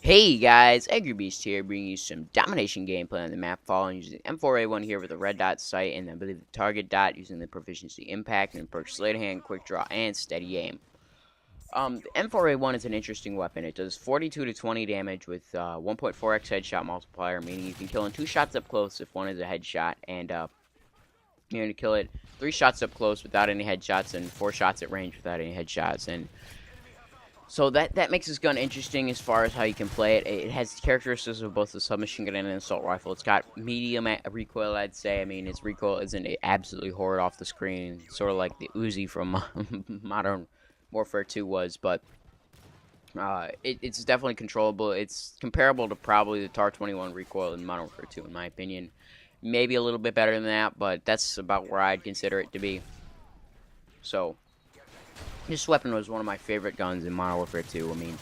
Hey guys, Angry Beast here, bringing you some domination gameplay on the map, following using M4A1 here with a red dot sight, and I believe the target dot using the proficiency impact and perk sleight of hand, quick draw, and steady aim. The M4A1 is an interesting weapon. It does 42 to 20 damage with 1.4x headshot multiplier, meaning you can kill in 2 shots up close if one is a headshot, and you're going to kill it 3 shots up close without any headshots, and 4 shots at range without any headshots, and so that makes this gun interesting as far as how you can play it. It has characteristics of both the submachine gun and an assault rifle. It's got medium recoil, I'd say. I mean, its recoil isn't absolutely horrid off the screen, sort of like the Uzi from Modern Warfare 2 was, but it's definitely controllable. It's comparable to probably the TAR-21 recoil in Modern Warfare 2, in my opinion. Maybe a little bit better than that, but that's about where I'd consider it to be. So this weapon was one of my favorite guns in Modern Warfare 2. I mean,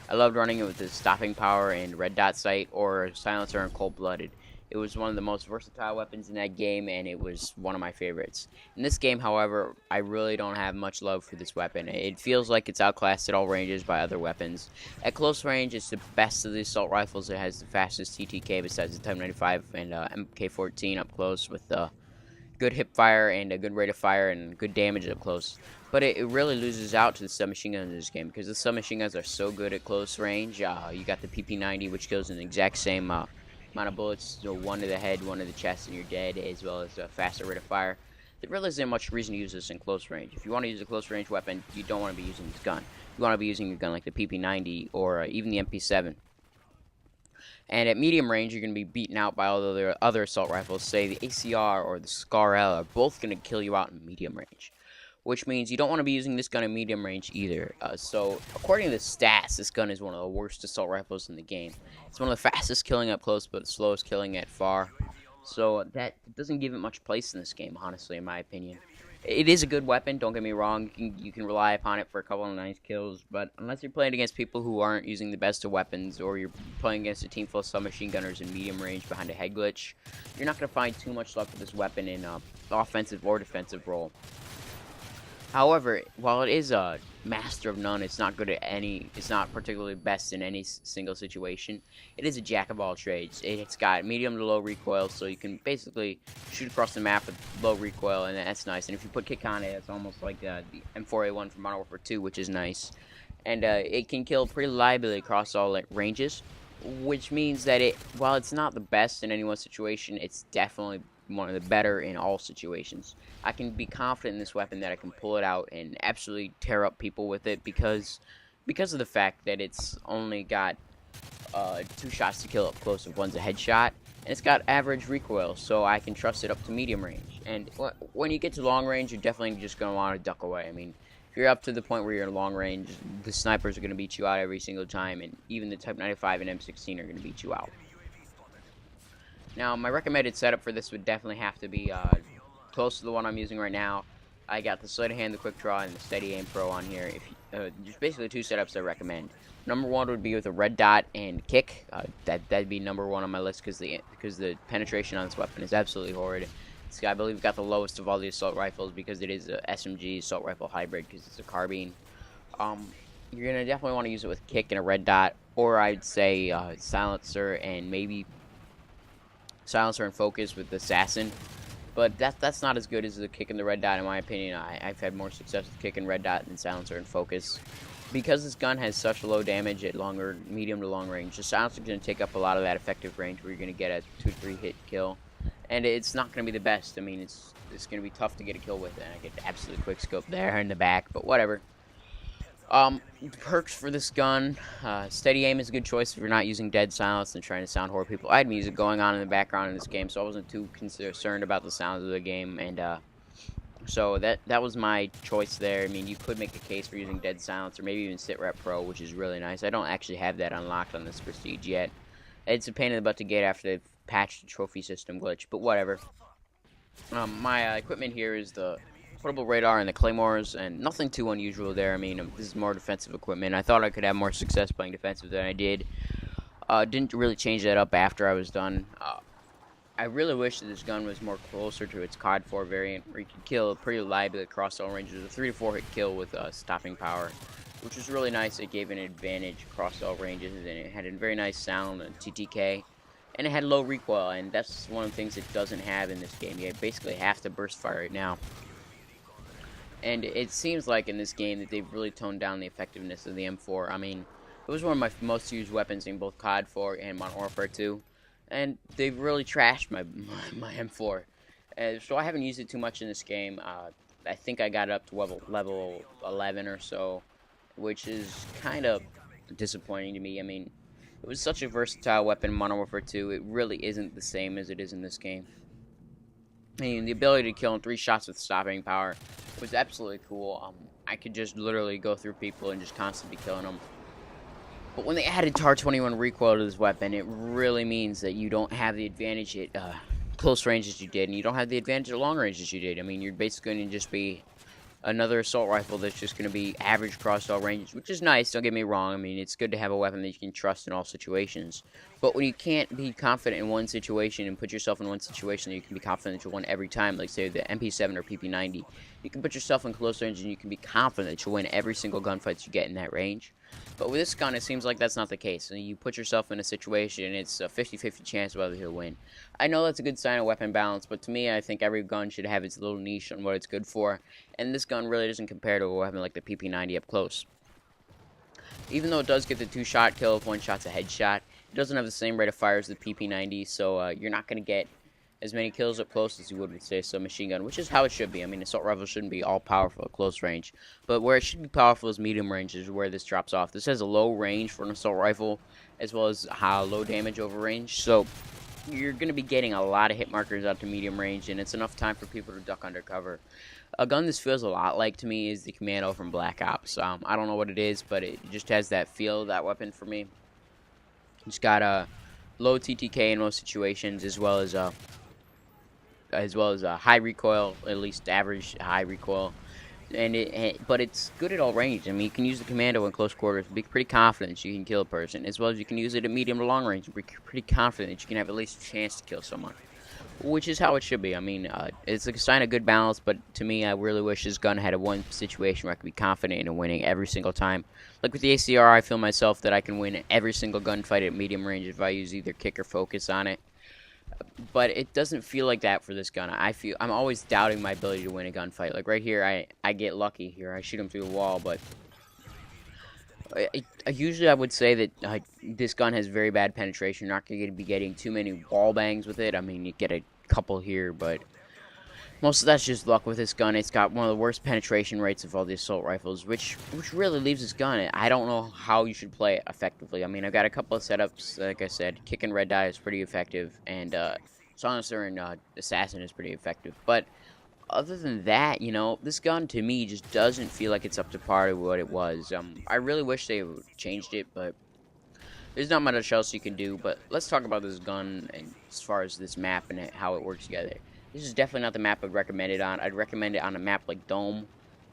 I loved running it with the stopping power and red dot sight or silencer and cold-blooded. It was one of the most versatile weapons in that game, and it was one of my favorites. In this game, however, I really don't have much love for this weapon. It feels like it's outclassed at all ranges by other weapons. At close range, it's the best of the assault rifles. It has the fastest TTK besides the Type 95 and MK14 up close with good hip fire and a good rate of fire and good damage up close. But it really loses out to the submachine guns in this game because the submachine guns are so good at close range. You got the PP90, which kills an exact same amount of bullets, so one to the head, one to the chest, and you're dead, as well as a faster rate of fire. There really isn't much reason to use this in close range. If you want to use a close range weapon, you don't want to be using this gun. You want to be using a gun like the PP90 or even the MP7. And at medium range, you're going to be beaten out by all the other assault rifles. Say the ACR or the SCAR-L are both going to kill you out in medium range, which means you don't want to be using this gun in medium range either. So, according to the stats, this gun is one of the worst assault rifles in the game. It's one of the fastest killing up close, but the slowest killing at far. So, that doesn't give it much place in this game, honestly, in my opinion. It is a good weapon, don't get me wrong. You can rely upon it for a couple of nice kills, but unless you're playing against people who aren't using the best of weapons, or you're playing against a team full of submachine gunners in medium range behind a head glitch, you're not going to find too much luck with this weapon in an offensive or defensive role. However, while it is a master of none, it's not good at any. It's not particularly best in any single situation. It is a jack of all trades. It's got medium to low recoil, so you can basically shoot across the map with low recoil, and that's nice. And if you put kick on it, it's almost like the M4A1 from Modern Warfare 2, which is nice. And it can kill pretty reliably across all ranges, which means that while it's not the best in any one situation, it's definitely one of the better in all situations. I can be confident in this weapon that I can pull it out and absolutely tear up people with it because of the fact that it's only got 2 shots to kill up close if one's a headshot, and it's got average recoil, so I can trust it up to medium range. And when you get to long range, you're definitely just going to want to duck away. I mean, if you're up to the point where you're in long range, the snipers are going to beat you out every single time, and even the Type 95 and M16 are going to beat you out. Now, my recommended setup for this would definitely have to be close to the one I'm using right now. I got the sleight of hand, the quick draw, and the steady aim pro on here. There's basically 2 setups I recommend. Number 1 would be with a red dot and kick. That'd be number 1 on my list because the penetration on this weapon is absolutely horrid. This guy, I believe, got the lowest of all the assault rifles because it is a SMG assault rifle hybrid because it's a carbine. You're gonna definitely want to use it with kick and a red dot, or I'd say silencer and maybe silencer and focus with the assassin, but that's not as good as the kick and the red dot in my opinion. I've had more success with kick and red dot than silencer and focus because this gun has such low damage at medium to long range. The silencer is going to take up a lot of that effective range where you're going to get a 2 to 3 hit kill, and it's not going to be the best. I mean, it's going to be tough to get a kill with it, and I get absolutely quick scope there in the back, but whatever. Perks for this gun, steady aim is a good choice if you're not using dead silence and trying to sound horror people. I had music going on in the background in this game, so I wasn't too concerned about the sounds of the game, and so that was my choice there. I mean, you could make a case for using dead silence or maybe even sit rep pro, which is really nice. I don't actually have that unlocked on this Prestige yet. It's a pain in the butt to get after they've patched the trophy system glitch, but whatever. My equipment here is the portable radar and the claymores, and nothing too unusual there. I mean, this is more defensive equipment. I thought I could have more success playing defensive than I did. Didn't really change that up after I was done. I really wish that this gun was more closer to its COD 4 variant, where you could kill pretty reliably across all ranges. A 3 to 4 hit kill with stopping power. which was really nice. It gave an advantage across all ranges, and it had a very nice sound, TTK, and it had low recoil, and that's one of the things it doesn't have in this game. You basically have to burst fire right now. And it seems like in this game that they've really toned down the effectiveness of the M4. I mean, it was one of my most used weapons in both COD 4 and Modern Warfare 2, and they've really trashed my M4. So I haven't used it too much in this game. I think I got it up to level 11 or so, which is kind of disappointing to me. I mean, it was such a versatile weapon in Modern Warfare 2. It really isn't the same as it is in this game. I mean, the ability to kill in 3 shots with stopping power was absolutely cool. I could just literally go through people and just constantly be killing them. But when they added TAR 21 recoil to this weapon, it really means that you don't have the advantage at close range as you did, and you don't have the advantage at long range as you did. I mean, you're basically going to just be another assault rifle that's just going to be average across all ranges, which is nice, don't get me wrong. I mean, it's good to have a weapon that you can trust in all situations. But when you can't be confident in one situation and put yourself in one situation that you can be confident that you'll win every time, like say the MP7 or PP90, you can put yourself in close range and you can be confident that you'll win every single gunfight you get in that range. But with this gun, it seems like that's not the case. You put yourself in a situation, and it's a 50-50 chance whether you'll win. I know that's a good sign of weapon balance, but to me, I think every gun should have its little niche on what it's good for, and this gun really doesn't compare to a weapon like the PP90 up close. Even though it does get the 2-shot kill if one shot's a headshot, it doesn't have the same rate of fire as the PP90, so you're not going to get as many kills up close as you would with, say, some machine gun, which is how it should be. I mean, assault rifle shouldn't be all powerful at close range, but where it should be powerful is medium range is where this drops off. This has a low range for an assault rifle, as well as low damage over range, so you're going to be getting a lot of hit markers out to medium range, and it's enough time for people to duck under cover. A gun this feels a lot like to me is the Commando from Black Ops. I don't know what it is, but it just has that feel, that weapon for me. It's got a low TTK in most situations, as well as high recoil, at least average high recoil, but it's good at all range. I mean, you can use the Commando in close quarters, be pretty confident you can kill a person, as well as you can use it at medium to long range, and be pretty confident that you can have at least a chance to kill someone, which is how it should be. I mean, it's a sign of good balance, but to me, I really wish this gun had a one situation where I could be confident in winning every single time. Like with the ACR, I feel myself that I can win every single gunfight at medium range if I use either kick or focus on it. But it doesn't feel like that for this gun. I'm always doubting my ability to win a gunfight. Like right here, I get lucky here. I shoot him through the wall, but usually I would say that this gun has very bad penetration. You're not going to be getting too many wall bangs with it. I mean, you get a couple here, but most of that's just luck with this gun. It's got one of the worst penetration rates of all the assault rifles, which really leaves this gun. I don't know how you should play it effectively. I mean, I've got a couple of setups. Like I said, kick and red dot is pretty effective, and silencer and assassin is pretty effective. But other than that, you know, this gun to me just doesn't feel like it's up to par with what it was. I really wish they would changed it, but there's not much else you can do. But let's talk about this gun and as far as this map and how it works together. This is definitely not the map I'd recommend it on. I'd recommend it on a map like Dome,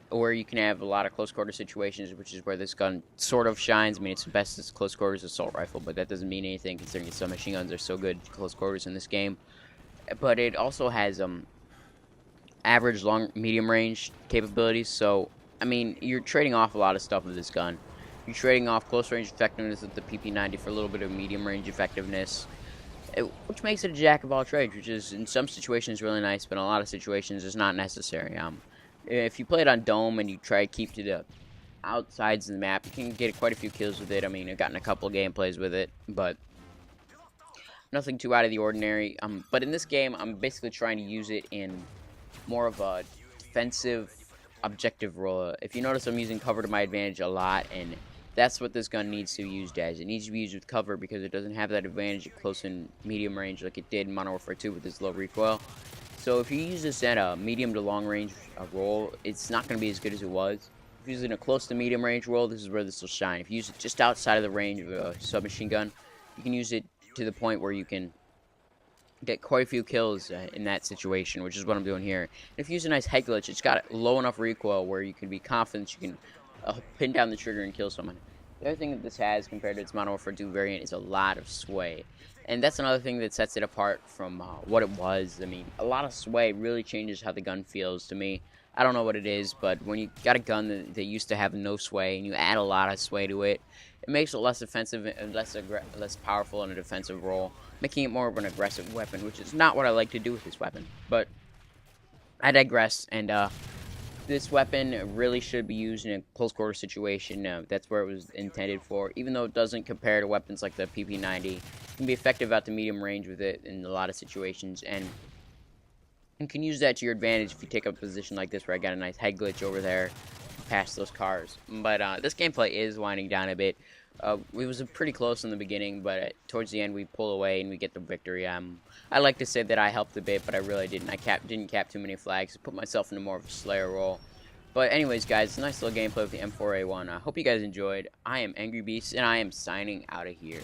where you can have a lot of close quarter situations, which is where this gun sort of shines. I mean, it's the best as close quarters assault rifle, but that doesn't mean anything considering some machine guns are so good close quarters in this game. But it also has average long medium range capabilities, so I mean, you're trading off a lot of stuff with this gun. You're trading off close range effectiveness with the PP90 for a little bit of medium range effectiveness, which makes it a jack of all trades, which is in some situations really nice, but in a lot of situations is not necessary. If you play it on Dome and you try to keep to the outsides of the map, you can get quite a few kills with it. I mean, I've gotten a couple of gameplays with it, but nothing too out of the ordinary. But in this game, I'm basically trying to use it in more of a defensive objective role. If you notice, I'm using cover to my advantage a lot, and that's what this gun needs to be used as. It needs to be used with cover because it doesn't have that advantage at close and medium range like it did in Modern Warfare 2 with this low recoil. So if you use this at a medium to long range role, it's not going to be as good as it was. If you use it in a close to medium range role, this is where this will shine. If you use it just outside of the range of a submachine gun, you can use it to the point where you can get quite a few kills in that situation, which is what I'm doing here. And if you use a nice head glitch, it's got low enough recoil where you can be confident you can pin down the trigger and kill someone. The other thing that this has compared to its Modern Warfare 2 variant is a lot of sway. And that's another thing that sets it apart from what it was. I mean, a lot of sway really changes how the gun feels to me. I don't know what it is, but when you got a gun that used to have no sway and you add a lot of sway to it, it makes it less offensive and less powerful in a defensive role, making it more of an aggressive weapon, which is not what I like to do with this weapon. But I digress, and this weapon really should be used in a close quarter situation. That's where it was intended for, even though it doesn't compare to weapons like the PP90. You can be effective at the medium range with it in a lot of situations, and you can use that to your advantage if you take up a position like this where I got a nice head glitch over there past those cars. But this gameplay is winding down a bit. We was pretty close in the beginning, but towards the end we pull away and we get the victory. I like to say that I helped a bit, but I really didn't. I didn't cap too many flags. I put myself into more of a Slayer role. But anyways, guys, nice little gameplay with the M4A1. I hope you guys enjoyed. I am Angry Beast, and I am signing out of here.